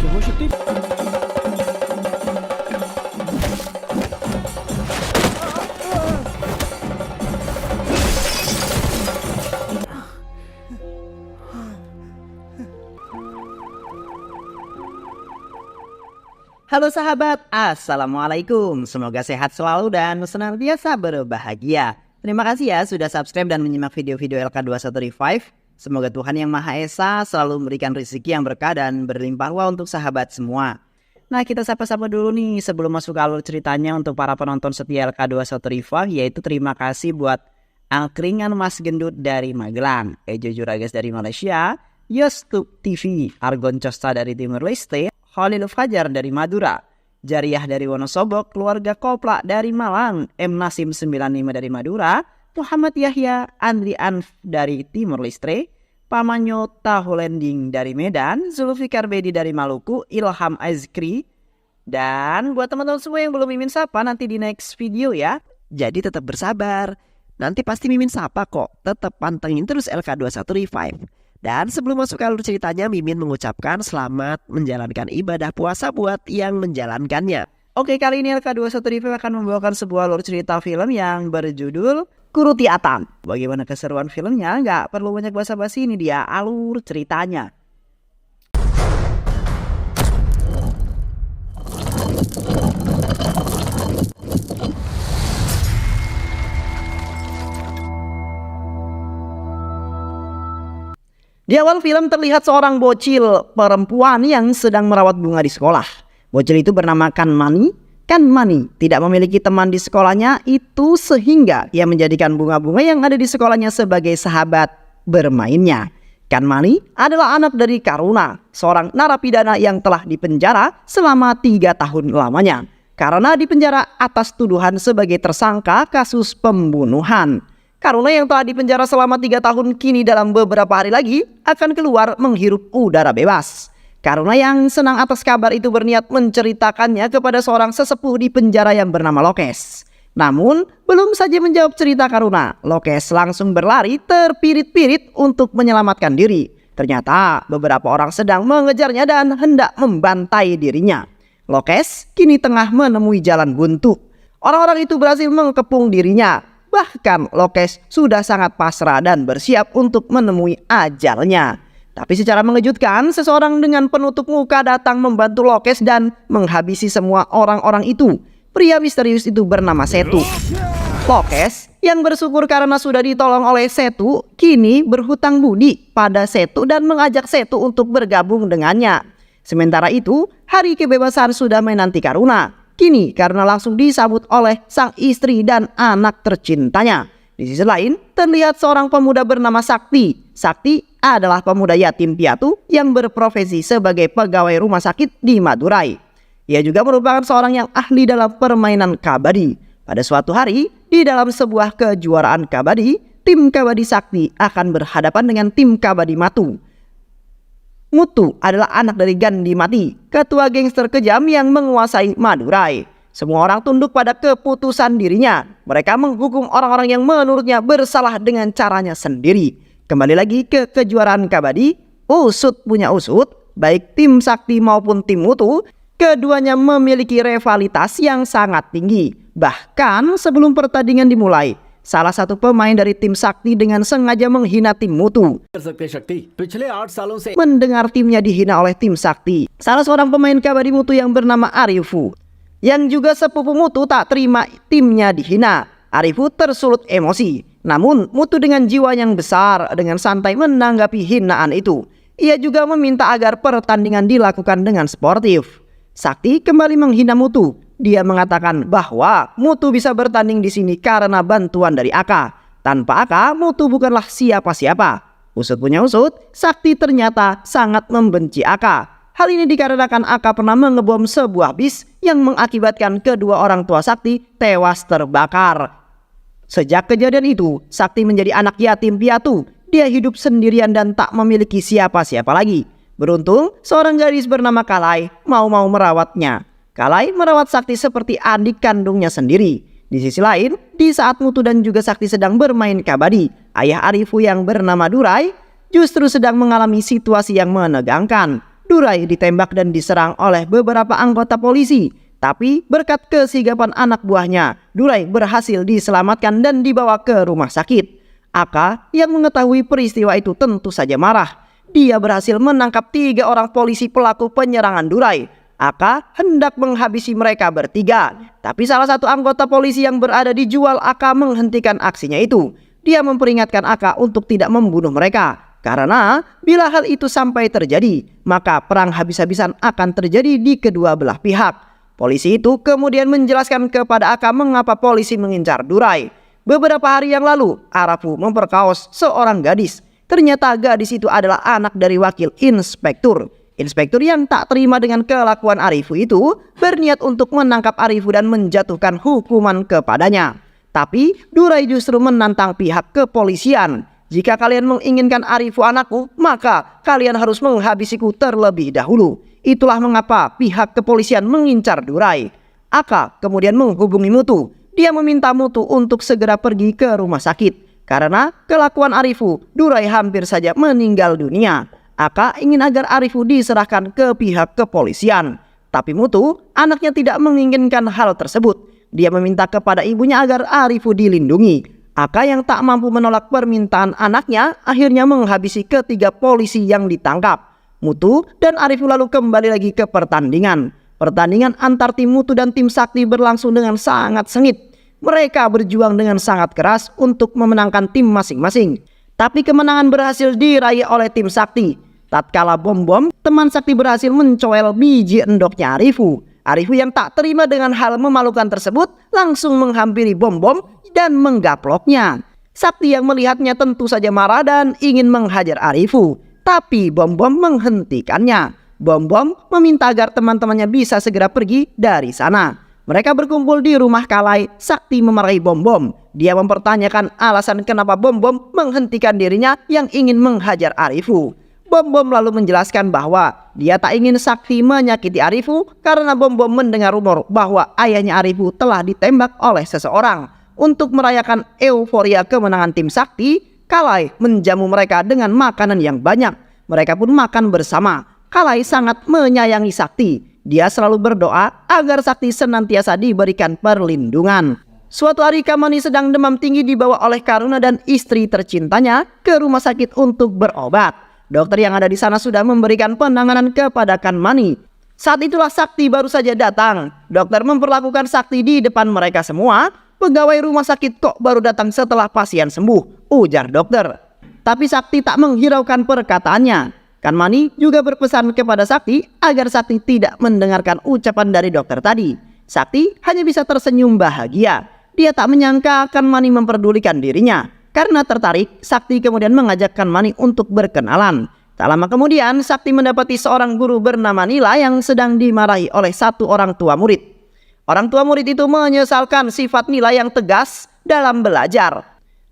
Coba syuting. Halo sahabat, Assalamualaikum. Semoga sehat selalu dan senantiasa berbahagia. Terima kasih ya sudah subscribe dan menyimak video-video LK21 Revive. Semoga Tuhan Yang Maha Esa selalu memberikan rezeki yang berkah dan berlimpah ruah untuk sahabat semua. Nah, kita sapa-sapa dulu nih sebelum masuk ke alur ceritanya untuk para penonton setia LK21 Revive, yaitu terima kasih buat Angkringan Mas Gendut dari Magelang, Ejo Juragas dari Malaysia, Yostub TV, Argon Costa dari Timur Leste, Khalil Fajar dari Madura, Jariah dari Wonosobo, keluarga Kopla dari Malang, M Nasim 95 dari Madura, Muhammad Yahya Andri Anf dari Timur Leste, Pamanyo Tahulending dari Medan, Zulfikar Bedi dari Maluku, Ilham Azkri, dan buat teman-teman semua yang belum Mimin sapa nanti di next video ya. Jadi tetap bersabar, nanti pasti Mimin sapa kok. Tetap pantengin terus LK21 Revive. Dan sebelum masuk ke alur ceritanya, Mimin mengucapkan selamat menjalankan ibadah puasa buat yang menjalankannya. Oke, kali ini LK21 Revive akan membawakan sebuah alur cerita film yang berjudul Kuruti Atam. Bagaimana keseruan filmnya? Nggak perlu banyak basa-basi, ini dia alur ceritanya. Di awal film terlihat seorang bocil perempuan yang sedang merawat bunga di sekolah. Bocil itu bernama Kanmani. Kanmani tidak memiliki teman di sekolahnya itu sehingga ia menjadikan bunga-bunga yang ada di sekolahnya sebagai sahabat bermainnya. Kanmani adalah anak dari Karuna, seorang narapidana yang telah dipenjara selama 3 tahun lamanya. Karena dipenjara atas tuduhan sebagai tersangka kasus pembunuhan. Karuna yang telah dipenjara selama 3 tahun kini dalam beberapa hari lagi akan keluar menghirup udara bebas. Karuna yang senang atas kabar itu berniat menceritakannya kepada seorang sesepuh di penjara yang bernama Lokes. Namun belum saja menjawab cerita Karuna, Lokes langsung berlari terpirit-pirit untuk menyelamatkan diri. Ternyata beberapa orang sedang mengejarnya dan hendak membantai dirinya. Lokes kini tengah menemui jalan buntu. Orang-orang itu berhasil mengepung dirinya. Bahkan Lokes sudah sangat pasrah dan bersiap untuk menemui ajalnya. Tapi secara mengejutkan, seseorang dengan penutup muka datang membantu Lokes dan menghabisi semua orang-orang itu. Pria misterius itu bernama Setu. Lokes yang bersyukur karena sudah ditolong oleh Setu, kini berhutang budi pada Setu dan mengajak Setu untuk bergabung dengannya. Sementara itu, hari kebebasan sudah menanti Karuna. Kini karena langsung disambut oleh sang istri dan anak tercintanya. Di sisi lain terlihat seorang pemuda bernama Sakti. Sakti adalah pemuda yatim piatu yang berprofesi sebagai pegawai rumah sakit di Madurai. Ia juga merupakan seorang yang ahli dalam permainan kabadi. Pada suatu hari di dalam sebuah kejuaraan kabadi, tim kabadi Sakti akan berhadapan dengan tim kabadi Matu. Mutu adalah anak dari Gandhi Mati, ketua gangster kejam yang menguasai Madurai. Semua orang tunduk pada keputusan dirinya. Mereka menghukum orang-orang yang menurutnya bersalah dengan caranya sendiri. Kembali lagi ke kejuaraan kabadi, usut punya usut, baik tim Sakti maupun tim Mutu, keduanya memiliki rivalitas yang sangat tinggi. Bahkan sebelum pertandingan dimulai, salah satu pemain dari tim Sakti dengan sengaja menghina tim Mutu. Mendengar timnya dihina oleh tim Sakti, salah seorang pemain kabadi Mutu yang bernama Arifu, yang juga sepupu Mutu tak terima timnya dihina. Arifu tersulut emosi. Namun Mutu dengan jiwa yang besar dengan santai menanggapi hinaan itu. Ia juga meminta agar pertandingan dilakukan dengan sportif. Sakti kembali menghina Mutu. Dia mengatakan bahwa Mutu bisa bertanding di sini karena bantuan dari Aka. Tanpa Aka, Mutu bukanlah siapa-siapa. Usut punya usut, Sakti ternyata sangat membenci Aka. Hal ini dikarenakan Aka pernah mengebom sebuah bis yang mengakibatkan kedua orang tua Sakti tewas terbakar. Sejak kejadian itu, Sakti menjadi anak yatim piatu. Dia hidup sendirian dan tak memiliki siapa-siapa lagi. Beruntung, seorang gadis bernama Kalai mau merawatnya. Kalai merawat Sakti seperti adik kandungnya sendiri. Di sisi lain, di saat Mutu dan juga Sakti sedang bermain kabadi, ayah Arifu yang bernama Durai justru sedang mengalami situasi yang menegangkan. Durai ditembak dan diserang oleh beberapa anggota polisi. Tapi berkat kesigapan anak buahnya, Durai berhasil diselamatkan dan dibawa ke rumah sakit. Aka yang mengetahui peristiwa itu tentu saja marah. Dia berhasil menangkap 3 orang polisi pelaku penyerangan Durai. Aka hendak menghabisi mereka bertiga. Tapi salah satu anggota polisi yang berada di jual Aka menghentikan aksinya itu. Dia memperingatkan Aka untuk tidak membunuh mereka. Karena bila hal itu sampai terjadi, maka perang habis-habisan akan terjadi di kedua belah pihak. Polisi itu kemudian menjelaskan kepada Aka mengapa polisi mengincar Durai. Beberapa hari yang lalu, Arafu memperkaos seorang gadis. Ternyata gadis itu adalah anak dari wakil inspektur. Inspektur yang tak terima dengan kelakuan Arifu itu berniat untuk menangkap Arifu dan menjatuhkan hukuman kepadanya. Tapi Durai justru menantang pihak kepolisian. Jika kalian menginginkan Arifu anakku, maka kalian harus menghabisiku terlebih dahulu. Itulah mengapa pihak kepolisian mengincar Durai. Aka kemudian menghubungi Mutu. Dia meminta Mutu untuk segera pergi ke rumah sakit. Karena kelakuan Arifu, Durai hampir saja meninggal dunia. Aka ingin agar Arifu diserahkan ke pihak kepolisian. Tapi Mutu, anaknya tidak menginginkan hal tersebut. Dia meminta kepada ibunya agar Arifu dilindungi. Aka yang tak mampu menolak permintaan anaknya akhirnya menghabisi ketiga polisi yang ditangkap. Mutu dan Arifu lalu kembali lagi ke pertandingan. Pertandingan antar tim Mutu dan tim Sakti berlangsung dengan sangat sengit. Mereka berjuang dengan sangat keras untuk memenangkan tim masing-masing. Tapi kemenangan berhasil diraih oleh tim Sakti. Tatkala Bom-Bom, teman Sakti berhasil mencoel biji endoknya Arifu. Arifu yang tak terima dengan hal memalukan tersebut langsung menghampiri Bom-Bom dan menggaploknya. Sakti yang melihatnya tentu saja marah dan ingin menghajar Arifu. Tapi Bom-Bom menghentikannya. Bom-Bom meminta agar teman-temannya bisa segera pergi dari sana. Mereka berkumpul di rumah Kalai. Sakti memarahi Bom-Bom. Dia mempertanyakan alasan kenapa Bom-Bom menghentikan dirinya yang ingin menghajar Arifu. Bom-Bom lalu menjelaskan bahwa dia tak ingin Sakti menyakiti Arifu karena Bom-Bom mendengar rumor bahwa ayahnya Arifu telah ditembak oleh seseorang. Untuk merayakan euforia kemenangan tim Sakti, Kalai menjamu mereka dengan makanan yang banyak. Mereka pun makan bersama. Kalai sangat menyayangi Sakti. Dia selalu berdoa agar Sakti senantiasa diberikan perlindungan. Suatu hari Kamani sedang demam tinggi dibawa oleh Karuna dan istri tercintanya ke rumah sakit untuk berobat. Dokter yang ada di sana sudah memberikan penanganan kepada Kamani. Saat itulah Sakti baru saja datang. Dokter memperlakukan Sakti di depan mereka semua. Pegawai rumah sakit kok baru datang setelah pasien sembuh, ujar dokter. Tapi Sakti tak menghiraukan perkataannya. Kamani juga berpesan kepada Sakti agar Sakti tidak mendengarkan ucapan dari dokter tadi. Sakti hanya bisa tersenyum bahagia. Dia tak menyangka Kamani memperdulikan dirinya. Karena tertarik, Sakti kemudian mengajak Kamani untuk berkenalan. Tak lama kemudian, Sakti mendapati seorang guru bernama Nila yang sedang dimarahi oleh satu orang tua murid. Orang tua murid itu menyesalkan sifat Nila yang tegas dalam belajar.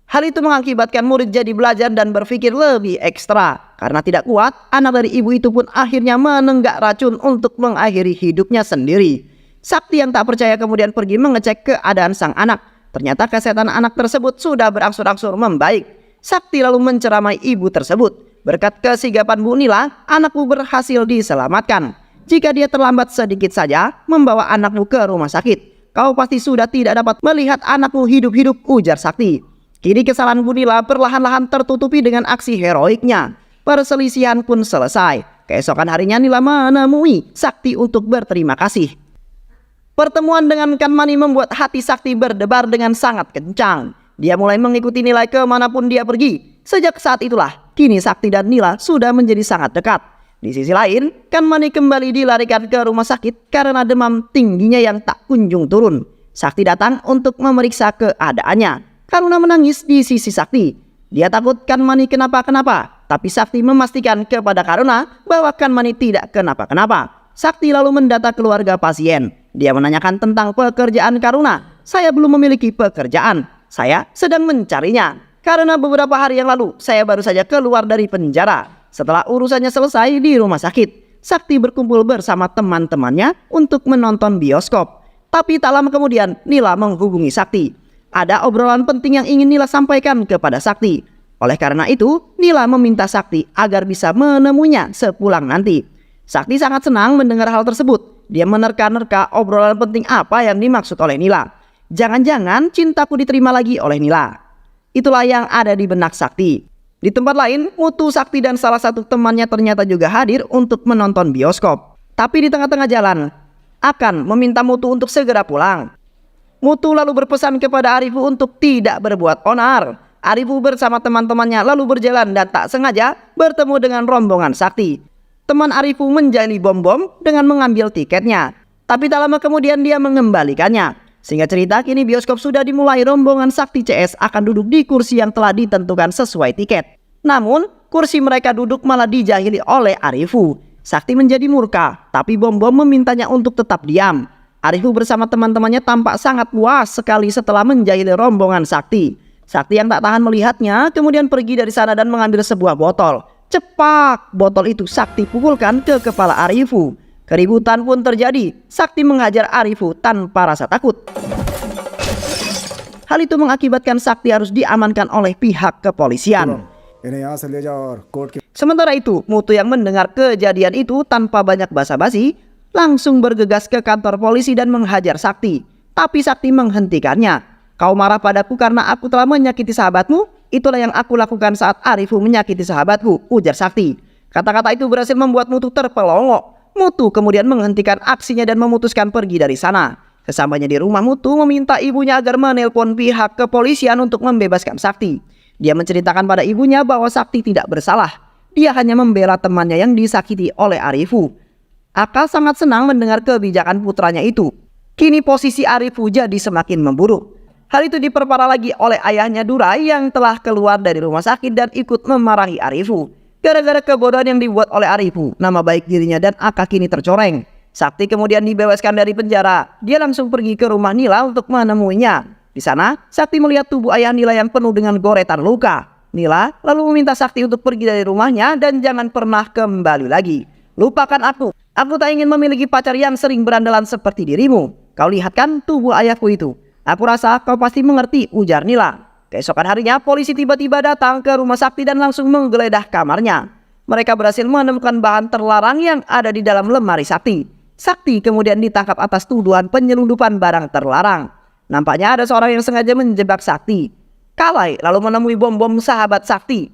Hal itu mengakibatkan murid jadi belajar dan berpikir lebih ekstra. Karena tidak kuat, anak dari ibu itu pun akhirnya menenggak racun untuk mengakhiri hidupnya sendiri. Sakti yang tak percaya kemudian pergi mengecek keadaan sang anak. Ternyata kesehatan anak tersebut sudah berangsur-angsur membaik. Sakti lalu menceramai ibu tersebut. Berkat kesigapan Bu Nila, anakmu berhasil diselamatkan. Jika dia terlambat sedikit saja membawa anakmu ke rumah sakit, kau pasti sudah tidak dapat melihat anakmu hidup-hidup, ujar Sakti. Kini kesalahan Bu Nila perlahan-lahan tertutupi dengan aksi heroiknya. Perselisihan pun selesai. Keesokan harinya Nila menemui Sakti untuk berterima kasih. Pertemuan dengan Kamani membuat hati Sakti berdebar dengan sangat kencang. Dia mulai mengikuti Nila kemanapun dia pergi. Sejak saat itulah, kini Sakti dan Nila sudah menjadi sangat dekat. Di sisi lain, Kamani kembali dilarikan ke rumah sakit karena demam tingginya yang tak kunjung turun. Sakti datang untuk memeriksa keadaannya. Karuna menangis di sisi Sakti. Dia takut Kamani kenapa-kenapa. Tapi Sakti memastikan kepada Karuna bahwa Kamani tidak kenapa-kenapa. Sakti lalu mendata keluarga pasien. Dia menanyakan tentang pekerjaan Karuna. Saya belum memiliki pekerjaan. Saya sedang mencarinya. Karena beberapa hari yang lalu saya baru saja keluar dari penjara. Setelah urusannya selesai di rumah sakit, Sakti berkumpul bersama teman-temannya untuk menonton bioskop. Tapi tak lama kemudian Nila menghubungi Sakti. Ada obrolan penting yang ingin Nila sampaikan kepada Sakti. Oleh karena itu, Nila meminta Sakti agar bisa menemuinya sepulang nanti. Sakti sangat senang mendengar hal tersebut. Dia menerka-nerka obrolan penting apa yang dimaksud oleh Nila. Jangan-jangan cintaku diterima lagi oleh Nila. Itulah yang ada di benak Sakti. Di tempat lain, Mutu, Sakti dan salah satu temannya ternyata juga hadir untuk menonton bioskop. Tapi di tengah-tengah jalan, akan meminta Mutu untuk segera pulang. Mutu lalu berpesan kepada Arifu untuk tidak berbuat onar. Arifu bersama teman-temannya lalu berjalan dan tak sengaja bertemu dengan rombongan Sakti. Teman Arifu menjadi bom-bom dengan mengambil tiketnya. Tapi tak lama kemudian dia mengembalikannya. Sehingga cerita kini bioskop sudah dimulai, rombongan Sakti CS akan duduk di kursi yang telah ditentukan sesuai tiket. Namun kursi mereka duduk malah dijahili oleh Arifu. Sakti menjadi murka, tapi bom-bom memintanya untuk tetap diam. Arifu bersama teman-temannya tampak sangat puas sekali setelah menjahili rombongan Sakti. Sakti yang tak tahan melihatnya kemudian pergi dari sana dan mengambil sebuah botol. Cepat, botol itu Sakti pukulkan ke kepala Arifu. Keributan pun terjadi. Sakti menghajar Arifu tanpa rasa takut. Hal itu mengakibatkan Sakti harus diamankan oleh pihak kepolisian. Sementara itu, Mutu yang mendengar kejadian itu tanpa banyak basa-basi langsung bergegas ke kantor polisi dan menghajar Sakti. Tapi Sakti menghentikannya. Kau marah padaku karena aku telah menyakiti sahabatmu? Itulah yang aku lakukan saat Arifu menyakiti sahabatku, ujar Sakti. Kata-kata itu berhasil membuat Mutu terpelongok. Mutu kemudian menghentikan aksinya dan memutuskan pergi dari sana. Sesampainya di rumah, Mutu meminta ibunya agar menelpon pihak kepolisian untuk membebaskan Sakti. Dia menceritakan pada ibunya bahwa Sakti tidak bersalah. Dia hanya membela temannya yang disakiti oleh Arifu. Aka sangat senang mendengar kebijakan putranya itu. Kini posisi Arifu jadi semakin memburuk. Hal itu diperparah lagi oleh ayahnya Durai yang telah keluar dari rumah sakit dan ikut memarahi Arifu. Gara-gara kebodohan yang dibuat oleh Arifu, nama baik dirinya dan Aka kini tercoreng. Sakti kemudian dibebaskan dari penjara. Dia langsung pergi ke rumah Nila untuk menemuinya. Di sana, Sakti melihat tubuh ayah Nila yang penuh dengan goretan luka. Nila lalu meminta Sakti untuk pergi dari rumahnya dan jangan pernah kembali lagi. Lupakan aku. Aku tak ingin memiliki pacar yang sering berandalan seperti dirimu. Kau lihat kan tubuh ayahku itu? Aku rasa kau pasti mengerti, ujar Nila. Keesokan harinya polisi tiba-tiba datang ke rumah Sakti dan langsung menggeledah kamarnya. Mereka berhasil menemukan bahan terlarang yang ada di dalam lemari Sakti. Sakti kemudian ditangkap atas tuduhan penyelundupan barang terlarang. Nampaknya ada seorang yang sengaja menjebak Sakti. Kalai lalu menemui bom-bom sahabat Sakti.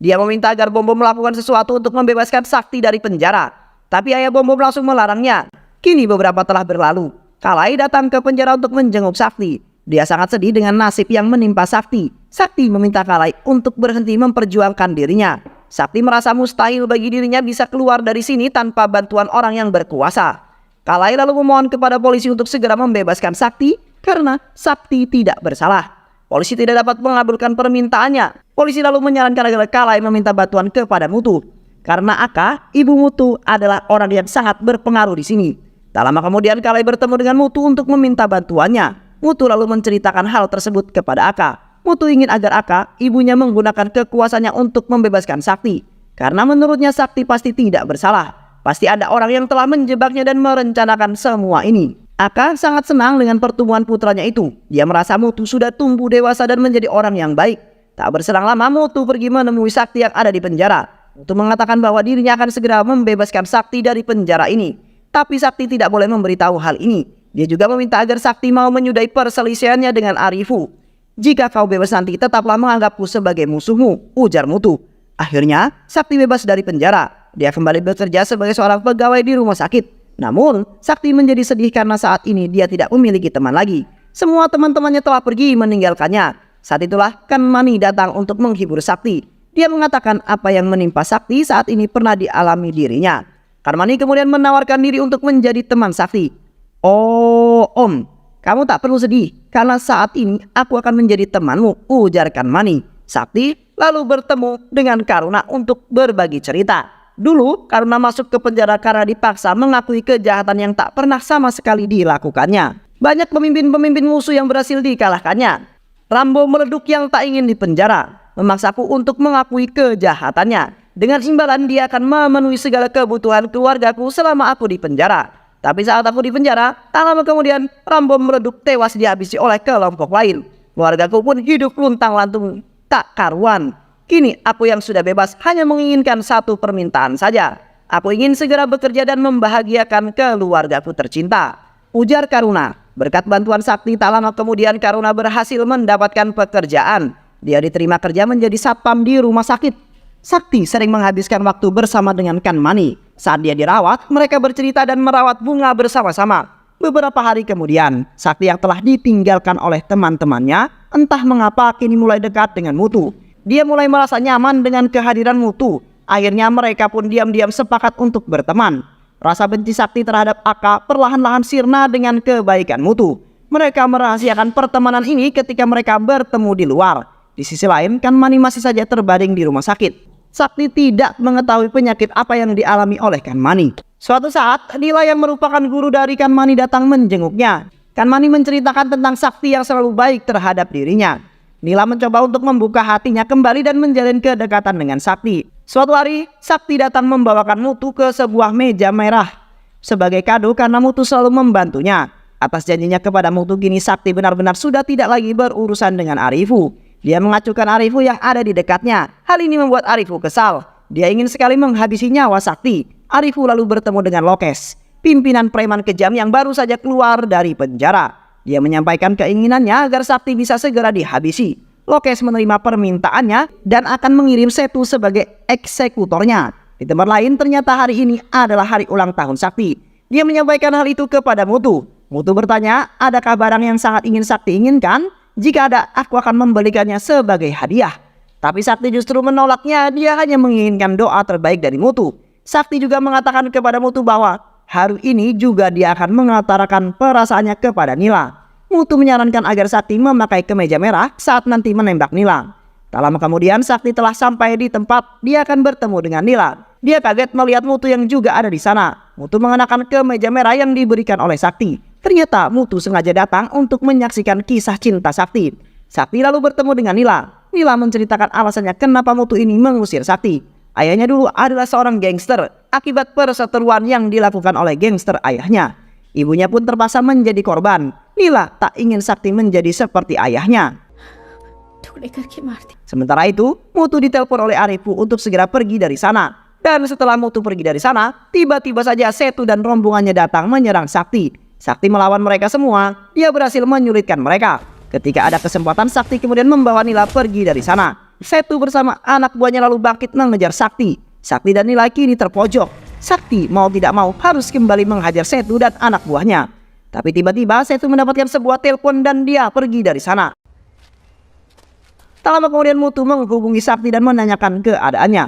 Dia meminta agar bom-bom melakukan sesuatu untuk membebaskan Sakti dari penjara. Tapi ayah bom-bom langsung melarangnya. Kini beberapa telah berlalu. Kalai datang ke penjara untuk menjenguk Sakti. Dia sangat sedih dengan nasib yang menimpa Sakti. Sakti meminta Kalai untuk berhenti memperjuangkan dirinya. Sakti merasa mustahil bagi dirinya bisa keluar dari sini tanpa bantuan orang yang berkuasa. Kalai lalu memohon kepada polisi untuk segera membebaskan Sakti karena Sakti tidak bersalah. Polisi tidak dapat mengabulkan permintaannya. Polisi lalu menyarankan agar Kalai meminta bantuan kepada Mutu. Karena Aka, ibu Mutu adalah orang yang sangat berpengaruh di sini. Tak lama kemudian Kalai bertemu dengan Mutu untuk meminta bantuannya. Mutu lalu menceritakan hal tersebut kepada Aka. Mutu ingin agar Aka, ibunya menggunakan kekuasaannya untuk membebaskan Sakti. Karena menurutnya Sakti pasti tidak bersalah. Pasti ada orang yang telah menjebaknya dan merencanakan semua ini. Aka sangat senang dengan pertumbuhan putranya itu. Dia merasa Mutu sudah tumbuh dewasa dan menjadi orang yang baik. Tak berselang lama Mutu pergi menemui Sakti yang ada di penjara. Mutu mengatakan bahwa dirinya akan segera membebaskan Sakti dari penjara ini. Tapi Sakti tidak boleh memberitahu hal ini. Dia juga meminta agar Sakti mau menyudahi perselisihannya dengan Arifu. Jika kau bebas nanti tetaplah menganggapku sebagai musuhmu, ujar Mutu. Akhirnya Sakti bebas dari penjara. Dia kembali bekerja sebagai seorang pegawai di rumah sakit. Namun Sakti menjadi sedih karena saat ini dia tidak memiliki teman lagi. Semua teman-temannya telah pergi meninggalkannya. Saat itulah Kanmani datang untuk menghibur Sakti. Dia mengatakan apa yang menimpa Sakti saat ini pernah dialami dirinya. Kanmani kemudian menawarkan diri untuk menjadi teman Sakti. Oh Om, kamu tak perlu sedih karena saat ini aku akan menjadi temanmu, ujar Kanmani. Sakti lalu bertemu dengan Karuna untuk berbagi cerita. Dulu Karuna masuk ke penjara karena dipaksa mengakui kejahatan yang tak pernah sama sekali dilakukannya. Banyak pemimpin-pemimpin musuh yang berhasil dikalahkannya. Rambo meleduk yang tak ingin dipenjara, memaksaku untuk mengakui kejahatannya. Dengan imbalan dia akan memenuhi segala kebutuhan keluargaku selama aku di penjara. Tapi saat aku di penjara, tak lama kemudian Rambo meleduk tewas dihabisi oleh kelompok lain. Keluargaku pun hidup luntang-lantung tak karuan. Kini aku yang sudah bebas hanya menginginkan satu permintaan saja. Aku ingin segera bekerja dan membahagiakan keluargaku tercinta, ujar Karuna. Berkat bantuan Sakti, tak lama kemudian Karuna berhasil mendapatkan pekerjaan. Dia diterima kerja menjadi satpam di rumah sakit. Sakti sering menghabiskan waktu bersama dengan Kanmani. Saat dia dirawat, mereka bercerita dan merawat bunga bersama-sama. Beberapa hari kemudian, Sakti yang telah ditinggalkan oleh teman-temannya, entah mengapa kini mulai dekat dengan Muthu. Dia mulai merasa nyaman dengan kehadiran Muthu. Akhirnya mereka pun diam-diam sepakat untuk berteman. Rasa benci Sakti terhadap Aka perlahan-lahan sirna dengan kebaikan Muthu. Mereka merahasiakan pertemanan ini ketika mereka bertemu di luar. Di sisi lain, Kanmani masih saja terbaring di rumah sakit. Sakti tidak mengetahui penyakit apa yang dialami oleh Kanmani. Suatu saat, Nila yang merupakan guru dari Kanmani datang menjenguknya. Kanmani menceritakan tentang Sakti yang selalu baik terhadap dirinya. Nila mencoba untuk membuka hatinya kembali dan menjalin kedekatan dengan Sakti. Suatu hari, Sakti datang membawakan Muthu ke sebuah meja merah sebagai kado karena Muthu selalu membantunya. Atas janjinya kepada Muthu, kini Sakti benar-benar sudah tidak lagi berurusan dengan Arifu. Dia mengacuhkan Arifu yang ada di dekatnya. Hal ini membuat Arifu kesal. Dia ingin sekali menghabisi nyawa Sakti. Arifu lalu bertemu dengan Lokes, pimpinan preman kejam yang baru saja keluar dari penjara. Dia menyampaikan keinginannya agar Sakti bisa segera dihabisi. Lokes menerima permintaannya dan akan mengirim Setu sebagai eksekutornya. Di tempat lain, ternyata hari ini adalah hari ulang tahun Sakti. Dia menyampaikan hal itu kepada Muthu. Muthu bertanya, adakah barang yang sangat ingin Sakti inginkan? Jika ada, aku akan membelikannya sebagai hadiah. Tapi Sakti justru menolaknya. Dia hanya menginginkan doa terbaik dari Muthu. Sakti juga mengatakan kepada Muthu bahwa hari ini juga dia akan mengutarakan perasaannya kepada Nila. Muthu menyarankan agar Sakti memakai kemeja merah saat nanti menembak Nila. Tak lama kemudian Sakti telah sampai di tempat dia akan bertemu dengan Nila. Dia kaget melihat Muthu yang juga ada di sana. Muthu mengenakan kemeja merah yang diberikan oleh Sakti. Ternyata Muthu sengaja datang untuk menyaksikan kisah cinta Sakti. Sakti lalu bertemu dengan Nila. Nila menceritakan alasannya kenapa Muthu ini mengusir Sakti. Ayahnya dulu adalah seorang gangster akibat perseteruan yang dilakukan oleh gangster ayahnya. Ibunya pun terpaksa menjadi korban. Nila tak ingin Sakti menjadi seperti ayahnya. Sementara itu, Muthu ditelepon oleh Arifu untuk segera pergi dari sana. Dan setelah Muthu pergi dari sana, tiba-tiba saja Setu dan rombongannya datang menyerang Sakti. Sakti melawan mereka semua. Dia berhasil menyulitkan mereka. Ketika ada kesempatan, Sakti kemudian membawa Nila pergi dari sana. Setu bersama anak buahnya lalu bangkit mengejar Sakti. Sakti dan Nila kini terpojok. Sakti mau tidak mau harus kembali menghajar Setu dan anak buahnya. Tapi tiba-tiba Setu mendapatkan sebuah telepon dan dia pergi dari sana. Tak lama kemudian Muthu menghubungi Sakti dan menanyakan keadaannya.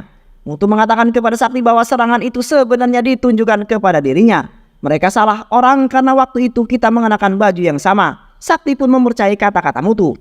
Muthu mengatakan kepada Sakti bahwa serangan itu sebenarnya ditunjukkan kepada dirinya. Mereka salah orang karena waktu itu kita mengenakan baju yang sama. Sakti pun mempercayai kata-kata Muthu.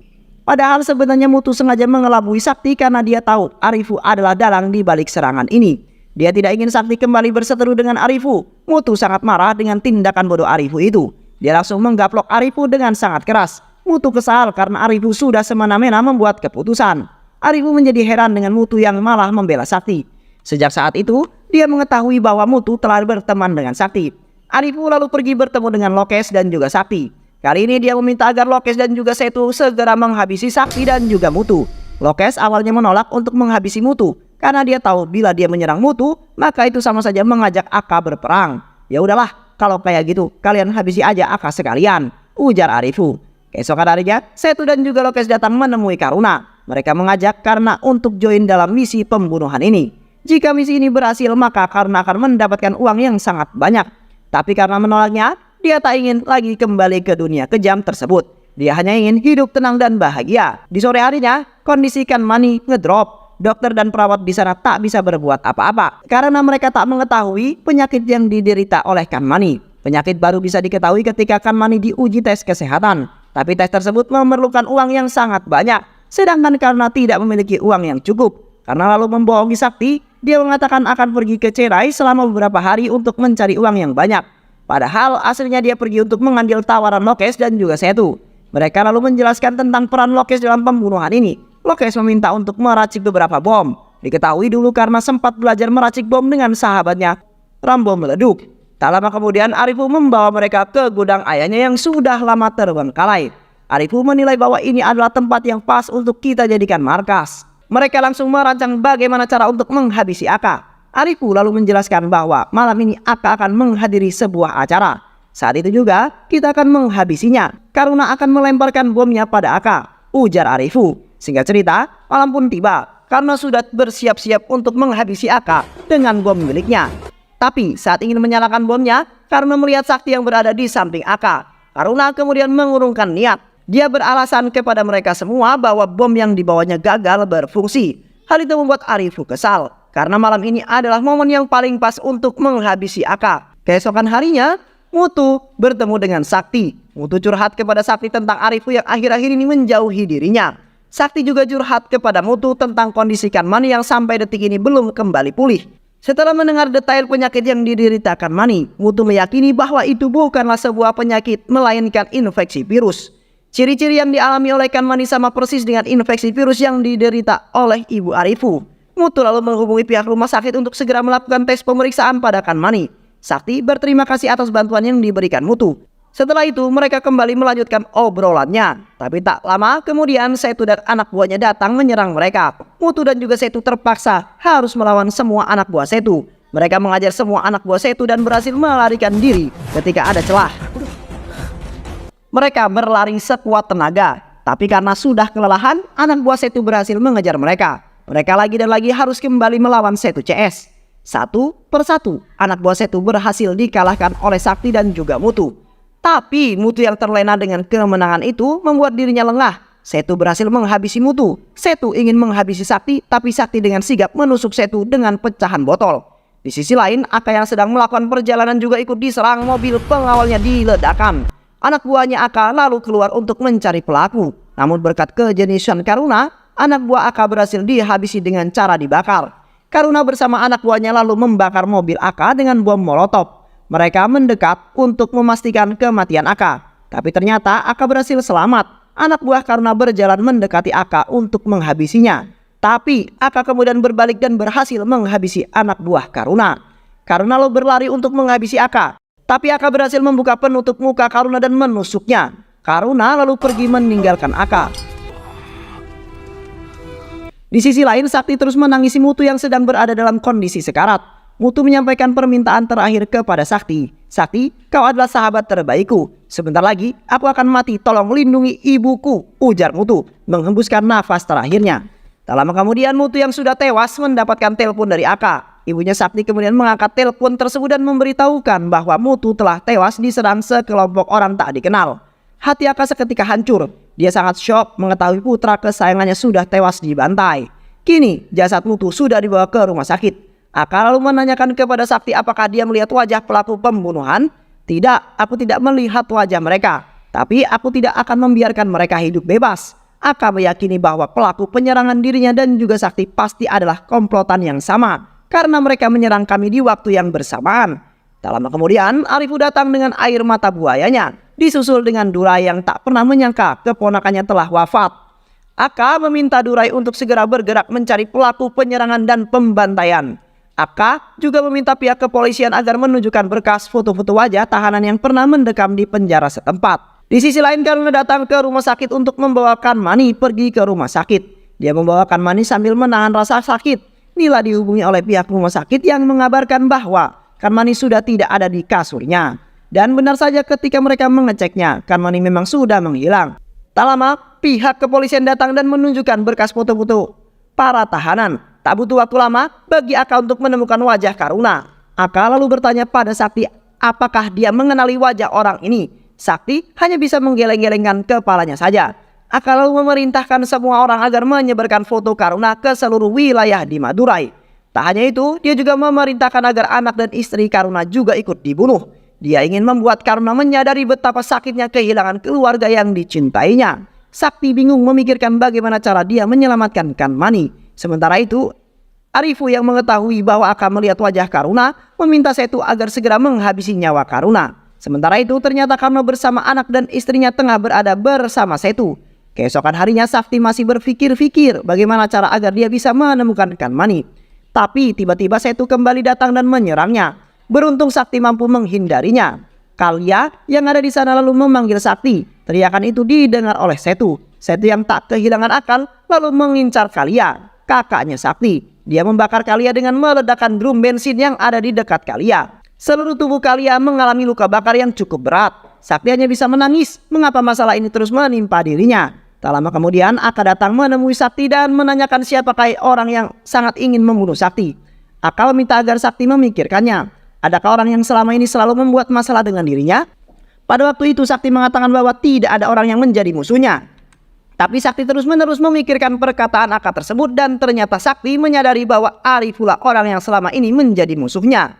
Padahal sebenarnya Muthu sengaja mengelabui Sakti karena dia tahu Arifu adalah dalang di balik serangan ini. Dia tidak ingin Sakti kembali berseteru dengan Arifu. Muthu sangat marah dengan tindakan bodoh Arifu itu. Dia langsung menggaplok Arifu dengan sangat keras. Muthu kesal karena Arifu sudah semena-mena membuat keputusan. Arifu menjadi heran dengan Muthu yang malah membela Sakti. Sejak saat itu, dia mengetahui bahwa Muthu telah berteman dengan Sakti. Arifu lalu pergi bertemu dengan Lokes dan juga Sakti. Kali ini dia meminta agar Lokes dan juga Setu segera menghabisi Sakti dan juga Muthu. Lokes awalnya menolak untuk menghabisi Muthu karena dia tahu bila dia menyerang Muthu, maka itu sama saja mengajak Aka berperang. Ya udahlah, kalau kayak gitu kalian habisi aja Aka sekalian, ujar Arifu. Keesokan harinya, Setu dan juga Lokes datang menemui Karuna. Mereka mengajak karena untuk join dalam misi pembunuhan ini. Jika misi ini berhasil, maka Karuna akan mendapatkan uang yang sangat banyak. Tapi karena menolaknya, dia tak ingin lagi kembali ke dunia kejam tersebut. Dia hanya ingin hidup tenang dan bahagia. Di sore harinya, kondisi Kanmani ngedrop. Dokter dan perawat di sana tak bisa berbuat apa-apa karena mereka tak mengetahui penyakit yang diderita oleh Kanmani. Penyakit baru bisa diketahui ketika Kanmani diuji tes kesehatan. Tapi tes tersebut memerlukan uang yang sangat banyak. Sedangkan karena tidak memiliki uang yang cukup, karena lalu membohongi Sakti, dia mengatakan akan pergi ke Chennai selama beberapa hari untuk mencari uang yang banyak. Padahal aslinya dia pergi untuk mengambil tawaran Lokes dan juga Setu. Mereka lalu menjelaskan tentang peran Lokes dalam pembunuhan ini. Lokes meminta untuk meracik beberapa bom. Diketahui dulu karena sempat belajar meracik bom dengan sahabatnya, Rambo meleduk. Tak lama kemudian Arifu membawa mereka ke gudang ayahnya yang sudah lama terbengkalai. Arifu menilai bahwa ini adalah tempat yang pas untuk kita jadikan markas. Mereka langsung merancang bagaimana cara untuk menghabisi Aka. Arifu lalu menjelaskan bahwa malam ini Aka akan menghadiri sebuah acara. Saat itu juga kita akan menghabisinya. Karuna akan melemparkan bomnya pada Aka, ujar Arifu. Singkat cerita, malam pun tiba. Karena sudah bersiap-siap untuk menghabisi Aka dengan bom miliknya. Tapi saat ingin menyalakan bomnya, karena melihat Sakti yang berada di samping Aka, Karuna kemudian mengurungkan niat. Dia beralasan kepada mereka semua bahwa bom yang dibawanya gagal berfungsi. Hal itu membuat Arifu kesal, karena malam ini adalah momen yang paling pas untuk menghabisi Aka. Keesokan harinya, Mutu bertemu dengan Sakti. Mutu curhat kepada Sakti tentang Arifu yang akhir-akhir ini menjauhi dirinya. Sakti juga curhat kepada Mutu tentang kondisi Kanmani yang sampai detik ini belum kembali pulih. Setelah mendengar detail penyakit yang diderita Kanmani, Mutu meyakini bahwa itu bukanlah sebuah penyakit melainkan infeksi virus. Ciri-ciri yang dialami oleh Kanmani sama persis dengan infeksi virus yang diderita oleh Ibu Arifu. Mutu lalu menghubungi pihak rumah sakit untuk segera melakukan tes pemeriksaan pada Kanmani. Sakti berterima kasih atas bantuan yang diberikan Mutu. Setelah itu mereka kembali melanjutkan obrolannya. Tapi tak lama kemudian Setu dan anak buahnya datang menyerang mereka. Mutu dan juga Setu terpaksa harus melawan semua anak buah Setu. Mereka mengajar semua anak buah Setu dan berhasil melarikan diri ketika ada celah. Mereka berlari sekuat tenaga. Tapi karena sudah kelelahan, anak buah Setu berhasil mengejar mereka. Mereka lagi dan lagi harus kembali melawan Setu CS. Satu persatu, anak buah Setu berhasil dikalahkan oleh Sakti dan juga Mutu. Tapi Mutu yang terlena dengan kemenangan itu membuat dirinya lengah. Setu berhasil menghabisi Mutu. Setu ingin menghabisi Sakti, tapi Sakti dengan sigap menusuk Setu dengan pecahan botol. Di sisi lain, Aka yang sedang melakukan perjalanan juga ikut diserang mobil pengawalnya diledakkan. Anak buahnya Aka lalu keluar untuk mencari pelaku. Namun berkat kejeniusan Karuna, anak buah Aka berhasil dihabisi dengan cara dibakar. Karuna bersama anak buahnya lalu membakar mobil Aka dengan bom molotov. Mereka mendekat untuk memastikan kematian Aka. Tapi ternyata Aka berhasil selamat. Anak buah Karuna berjalan mendekati Aka untuk menghabisinya. Tapi Aka kemudian berbalik dan berhasil menghabisi anak buah Karuna. Karuna lalu berlari untuk menghabisi Aka. Tapi Aka berhasil membuka penutup muka Karuna dan menusuknya. Karuna lalu pergi meninggalkan Aka. Di sisi lain, Sakti terus menangisi Mutu yang sedang berada dalam kondisi sekarat. Mutu menyampaikan permintaan terakhir kepada Sakti. Sakti, kau adalah sahabat terbaikku. Sebentar lagi, aku akan mati. Tolong lindungi ibuku, ujar Mutu, menghembuskan nafas terakhirnya. Tak lama kemudian, Mutu yang sudah tewas mendapatkan telepon dari Aka. Ibunya Sakti kemudian mengangkat telepon tersebut dan memberitahukan bahwa Mutu telah tewas diserang sekelompok orang tak dikenal. Hati Aka seketika hancur. Dia sangat syok mengetahui putra kesayangannya sudah tewas dibantai. Kini jasad Mutu sudah dibawa ke rumah sakit. Aka lalu menanyakan kepada Sakti apakah dia melihat wajah pelaku pembunuhan. Tidak, aku tidak melihat wajah mereka. Tapi aku tidak akan membiarkan mereka hidup bebas. Aka meyakini bahwa pelaku penyerangan dirinya dan juga Sakti pasti adalah komplotan yang sama. Karena mereka menyerang kami di waktu yang bersamaan. Tak lama kemudian Arifu datang dengan air mata buayanya. Disusul dengan Durai yang tak pernah menyangka keponakannya telah wafat. Aka meminta Durai untuk segera bergerak mencari pelaku penyerangan dan pembantaian. Aka juga meminta pihak kepolisian agar menunjukkan berkas foto-foto wajah tahanan yang pernah mendekam di penjara setempat. Di sisi lain, Karuna datang ke rumah sakit untuk membawa Kanmani pergi ke rumah sakit. Dia membawa Kanmani sambil menahan rasa sakit. Nila dihubungi oleh pihak rumah sakit yang mengabarkan bahwa Kanmani sudah tidak ada di kasurnya. Dan benar saja ketika mereka mengeceknya, Kanmani memang sudah menghilang. Tak lama, pihak kepolisian datang dan menunjukkan berkas foto-foto para tahanan. Tak butuh waktu lama bagi Aka untuk menemukan wajah Karuna. Aka lalu bertanya pada Sakti apakah dia mengenali wajah orang ini. Sakti hanya bisa menggeleng-gelengkan kepalanya saja. Aka lalu memerintahkan semua orang agar menyebarkan foto Karuna ke seluruh wilayah di Madurai. Tak hanya itu, dia juga memerintahkan agar anak dan istri Karuna juga ikut dibunuh. Dia ingin membuat Karuna menyadari betapa sakitnya kehilangan keluarga yang dicintainya. Sakti bingung memikirkan bagaimana cara dia menyelamatkan Kanmani. Sementara itu, Arifu yang mengetahui bahwa akan melihat wajah Karuna meminta Setu agar segera menghabisi nyawa Karuna. Sementara itu, ternyata Karuna bersama anak dan istrinya tengah berada bersama Setu. Keesokan harinya, Sakti masih berpikir-pikir bagaimana cara agar dia bisa menemukan Kanmani. Tapi tiba-tiba Setu kembali datang dan menyerangnya. Beruntung Sakti mampu menghindarinya. Kalia yang ada di sana lalu memanggil Sakti. Teriakan itu didengar oleh Setu. Setu yang tak kehilangan akal lalu mengincar Kalia, kakaknya Sakti. Dia membakar Kalia dengan meledakkan drum bensin yang ada di dekat Kalia. Seluruh tubuh Kalia mengalami luka bakar yang cukup berat. Sakti hanya bisa menangis mengapa masalah ini terus menimpa dirinya. Tak lama kemudian Aka datang menemui Sakti dan menanyakan siapakah orang yang sangat ingin membunuh Sakti. Aka meminta agar Sakti memikirkannya. Adakah orang yang selama ini selalu membuat masalah dengan dirinya? Pada waktu itu Sakti mengatakan bahwa tidak ada orang yang menjadi musuhnya. Tapi Sakti terus-menerus memikirkan perkataan Aka tersebut dan ternyata Sakti menyadari bahwa Arif pula orang yang selama ini menjadi musuhnya.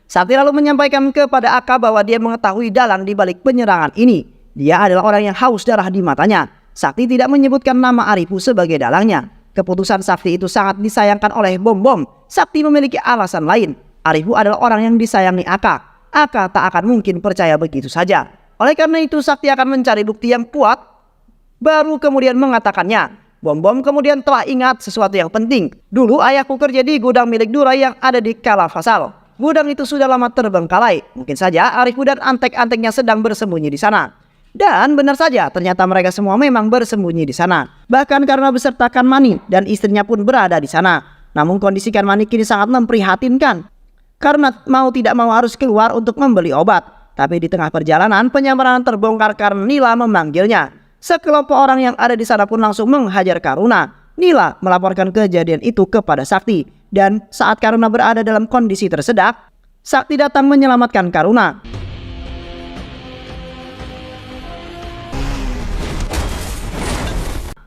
Sakti lalu menyampaikan kepada Aka bahwa dia mengetahui dalang di balik penyerangan ini. Dia adalah orang yang haus darah di matanya. Sakti tidak menyebutkan nama Arifu sebagai dalangnya. Keputusan Sakti itu sangat disayangkan oleh Bom-Bom. Sakti memiliki alasan lain. Arifu adalah orang yang disayangi Aka. Aka tak akan mungkin percaya begitu saja. Oleh karena itu Sakti akan mencari bukti yang kuat baru kemudian mengatakannya. Bom-Bom kemudian telah ingat sesuatu yang penting. Dulu ayahku kerja di gudang milik Durai yang ada di Kalafasal. Gudang itu sudah lama terbengkalai. Mungkin saja Arifu dan antek-anteknya sedang bersembunyi di sana. Dan benar saja ternyata mereka semua memang bersembunyi di sana. Bahkan karena besertakan Mani dan istrinya pun berada di sana. Namun kondisi Kan Mani kini sangat memprihatinkan. Karena mau tidak mau harus keluar untuk membeli obat. Tapi di tengah perjalanan penyamaran terbongkar karena Nila memanggilnya. Sekelompok orang yang ada di sana pun langsung menghajar Karuna. Nila melaporkan kejadian itu kepada Sakti. Dan saat Karuna berada dalam kondisi tersedak, Sakti datang menyelamatkan Karuna.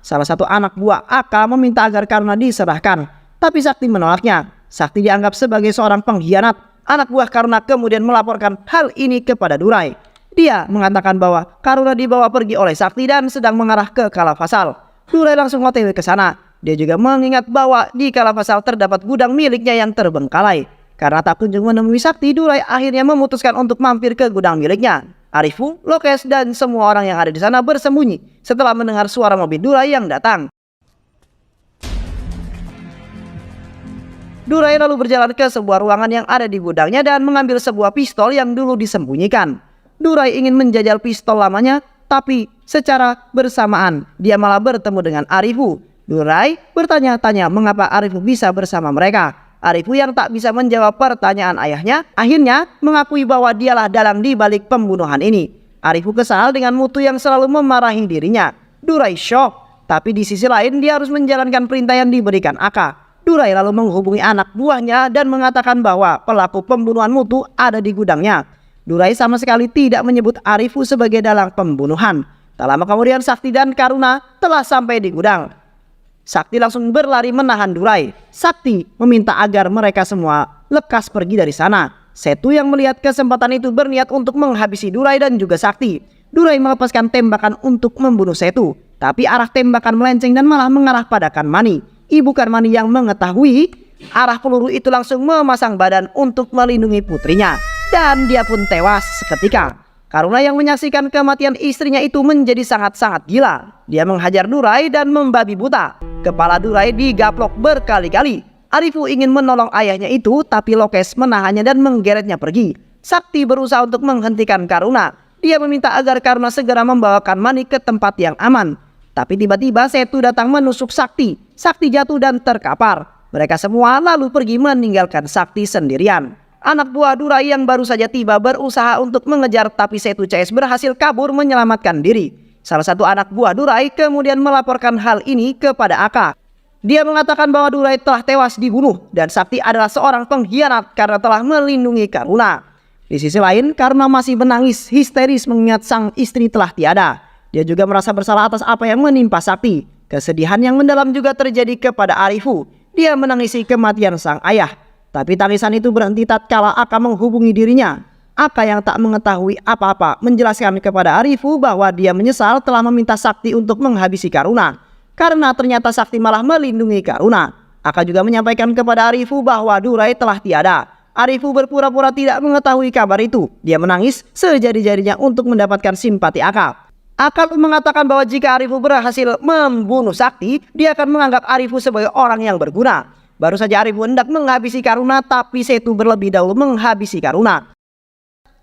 Salah satu anak buah Aka meminta agar Karuna diserahkan. Tapi Sakti menolaknya. Sakti dianggap sebagai seorang pengkhianat. Anak buah Karuna kemudian melaporkan hal ini kepada Durai. Dia mengatakan bahwa Karuna dibawa pergi oleh Sakti dan sedang mengarah ke Kalafasal. Durai langsung OTW ke sana. Dia juga mengingat bahwa di Kalafasal terdapat gudang miliknya yang terbengkalai. Karena tak kunjung menemui Sakti, Durai akhirnya memutuskan untuk mampir ke gudang miliknya. Arifu, Lokes, dan semua orang yang ada di sana bersembunyi setelah mendengar suara mobil Durai yang datang. Durai lalu berjalan ke sebuah ruangan yang ada di gudangnya dan mengambil sebuah pistol yang dulu disembunyikan. Durai ingin menjajal pistol lamanya, tapi secara bersamaan dia malah bertemu dengan Arifu. Durai bertanya-tanya mengapa Arifu bisa bersama mereka. Arifu yang tak bisa menjawab pertanyaan ayahnya, akhirnya mengakui bahwa dialah dalang di balik pembunuhan ini. Arifu kesal dengan mutu yang selalu memarahi dirinya. Durai shock, tapi di sisi lain dia harus menjalankan perintah yang diberikan Aka. Durai lalu menghubungi anak buahnya dan mengatakan bahwa pelaku pembunuhan mutu ada di gudangnya. Durai sama sekali tidak menyebut Arifu sebagai dalang pembunuhan. Tak lama kemudian Sakti dan Karuna telah sampai di gudang. Sakti langsung berlari menahan Durai. Sakti meminta agar mereka semua lekas pergi dari sana. Setu yang melihat kesempatan itu berniat untuk menghabisi Durai dan juga Sakti. Durai melepaskan tembakan untuk membunuh Setu. Tapi arah tembakan melenceng dan malah mengarah pada Kan Mani. Ibu Kan Mani yang mengetahui arah peluru itu langsung memasang badan untuk melindungi putrinya. Dan dia pun tewas seketika. Karuna yang menyaksikan kematian istrinya itu menjadi sangat-sangat gila. Dia menghajar Durai dan membabi buta. Kepala Durai digaplok berkali-kali. Arifu ingin menolong ayahnya itu, tapi Lokes menahannya dan menggeretnya pergi. Sakti berusaha untuk menghentikan Karuna. Dia meminta agar Karuna segera membawakan Mani ke tempat yang aman. Tapi tiba-tiba Setu datang menusuk Sakti. Sakti jatuh dan terkapar. Mereka semua lalu pergi meninggalkan Sakti sendirian. Anak buah Durai yang baru saja tiba berusaha untuk mengejar, tapi Setu CS berhasil kabur menyelamatkan diri. Salah satu anak buah Durai kemudian melaporkan hal ini kepada Aka. Dia mengatakan bahwa Durai telah tewas dibunuh dan Sakti adalah seorang pengkhianat karena telah melindungi Karuna. Di sisi lain, Karuna masih menangis histeris mengingat sang istri telah tiada. Dia juga merasa bersalah atas apa yang menimpa Sakti. Kesedihan yang mendalam juga terjadi kepada Arifu. Dia menangisi kematian sang ayah. Tapi tangisan itu berhenti tatkala Aka menghubungi dirinya. Aka yang tak mengetahui apa-apa menjelaskan kepada Arifu bahwa dia menyesal telah meminta Sakti untuk menghabisi Karuna. Karena ternyata Sakti malah melindungi Karuna. Aka juga menyampaikan kepada Arifu bahwa Durai telah tiada. Arifu berpura-pura tidak mengetahui kabar itu. Dia menangis sejadi-jadinya untuk mendapatkan simpati Aka. Aka mengatakan bahwa jika Arifu berhasil membunuh Sakti, dia akan menganggap Arifu sebagai orang yang berguna. Baru saja Arifu hendak menghabisi Karuna, tapi Setu berlebih dahulu menghabisi Karuna.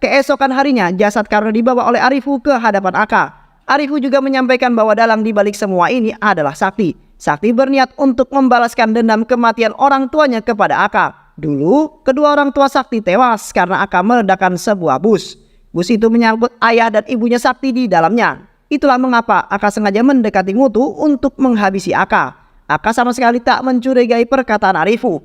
Keesokan harinya, jasad Karuna dibawa oleh Arifu ke hadapan Aka. Arifu juga menyampaikan bahwa dalang di balik semua ini adalah Sakti. Sakti berniat untuk membalaskan dendam kematian orang tuanya kepada Aka. Dulu, kedua orang tua Sakti tewas karena Aka meledakkan sebuah bus. Bus itu menyangkut ayah dan ibunya Sakti di dalamnya. Itulah mengapa Aka sengaja mendekati Mutu untuk menghabisi Aka. Aka sama sekali tak mencurigai perkataan Arifu.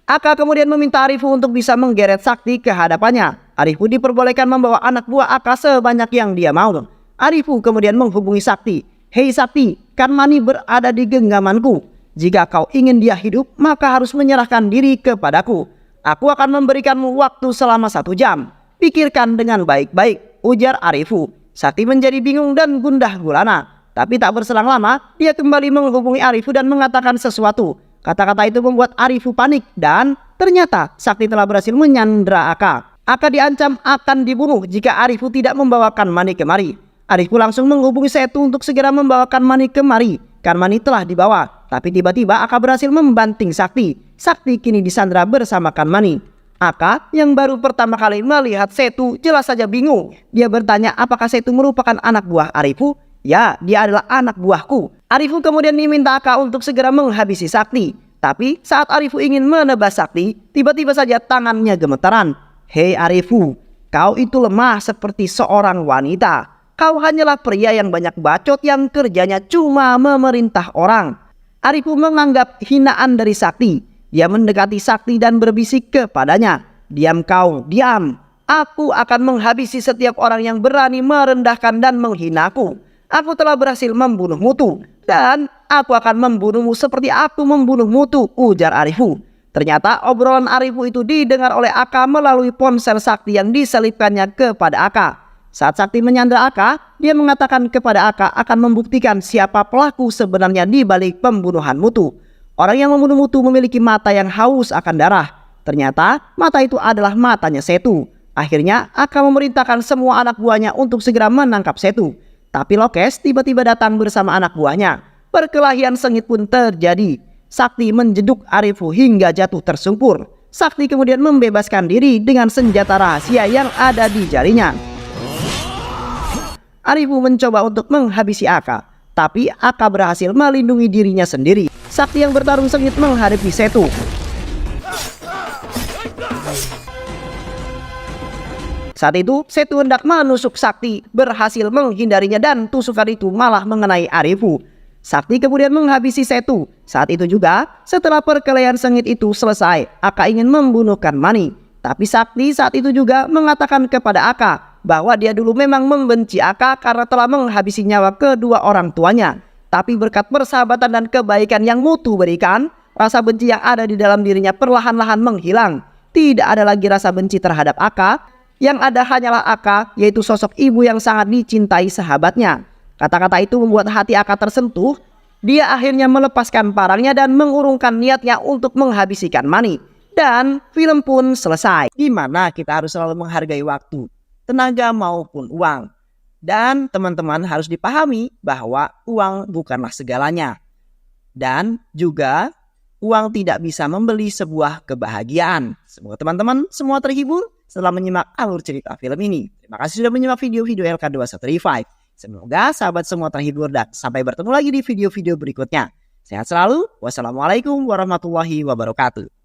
Aka kemudian meminta Arifu untuk bisa menggeret Sakti ke hadapannya. Arifu diperbolehkan membawa anak buah Aka sebanyak yang dia mau. Arifu kemudian menghubungi Sakti. "Hei Sakti, kan Mani berada di genggamanku. Jika kau ingin dia hidup, maka harus menyerahkan diri kepadaku. Aku akan memberikanmu waktu selama 1 jam. Pikirkan dengan baik-baik," ujar Arifu. Sakti menjadi bingung dan gundah gulana. Tapi tak berselang lama, dia kembali menghubungi Arifu dan mengatakan sesuatu. Kata-kata itu membuat Arifu panik dan ternyata Sakti telah berhasil menyandra Aka. Aka diancam akan dibunuh jika Arifu tidak membawakan Mani kemari. Arifu langsung menghubungi Setu untuk segera membawakan Mani kemari. Kan Mani telah dibawa, tapi tiba-tiba Aka berhasil membanting Sakti. Sakti kini disandra bersama Kan Mani. Aka yang baru pertama kali melihat Setu jelas saja bingung. Dia bertanya apakah Setu merupakan anak buah Arifu. Ya, dia adalah anak buahku. Arifu kemudian diminta Aka untuk segera menghabisi Sakti. Tapi saat Arifu ingin menebas Sakti, tiba-tiba saja tangannya gemetaran. "Hei Arifu, kau itu lemah seperti seorang wanita. Kau hanyalah pria yang banyak bacot yang kerjanya cuma memerintah orang." Arifu menganggap hinaan dari Sakti. Dia mendekati Sakti dan berbisik kepadanya. "Diam kau, diam. Aku akan menghabisi setiap orang yang berani merendahkan dan menghinaku. Aku telah berhasil membunuh Mutu. Dan aku akan membunuhmu seperti aku membunuh Mutu," ujar Arifu. Ternyata obrolan Arifu itu didengar oleh Aka melalui ponsel Sakti yang diselipkannya kepada Aka. Saat Sakti menyandra Aka, dia mengatakan kepada Aka akan membuktikan siapa pelaku sebenarnya di balik pembunuhan Mutu. Orang yang membunuh Mutu memiliki mata yang haus akan darah. Ternyata mata itu adalah matanya Setu. Akhirnya Aka memerintahkan semua anak buahnya untuk segera menangkap Setu. Tapi Lokes tiba-tiba datang bersama anak buahnya. Perkelahian sengit pun terjadi. Sakti menjeduk Arifu hingga jatuh tersungkur. Sakti kemudian membebaskan diri dengan senjata rahasia yang ada di jarinya. Arifu mencoba untuk menghabisi Aka, tapi Aka berhasil melindungi dirinya sendiri. Sakti yang bertarung sengit menghadapi Setu. Saat itu Setu hendak menusuk Sakti, berhasil menghindarinya dan tusukan itu malah mengenai Arifu. Sakti kemudian menghabisi Setu. Saat itu juga setelah perkelahian sengit itu selesai, Aka ingin membunuh Kan Mani. Tapi Sakti saat itu juga mengatakan kepada Aka bahwa dia dulu memang membenci Aka karena telah menghabisi nyawa kedua orang tuanya. Tapi berkat persahabatan dan kebaikan yang Mutu berikan, rasa benci yang ada di dalam dirinya perlahan-lahan menghilang. Tidak ada lagi rasa benci terhadap Aka. Yang ada hanyalah Aka, yaitu sosok ibu yang sangat dicintai sahabatnya. Kata-kata itu membuat hati Aka tersentuh. Dia akhirnya melepaskan parangnya dan mengurungkan niatnya untuk menghabisi Kan Mani. Dan film pun selesai. Dimana kita harus selalu menghargai waktu, tenaga maupun uang. Dan teman-teman harus dipahami bahwa uang bukanlah segalanya. Dan juga uang tidak bisa membeli sebuah kebahagiaan. Semoga teman-teman semua terhibur setelah menyimak alur cerita film ini. Terima kasih sudah menyimak video-video LK2135. Semoga sahabat semua terhibur dan sampai bertemu lagi di video-video berikutnya. Sehat selalu. Wassalamualaikum warahmatullahi wabarakatuh.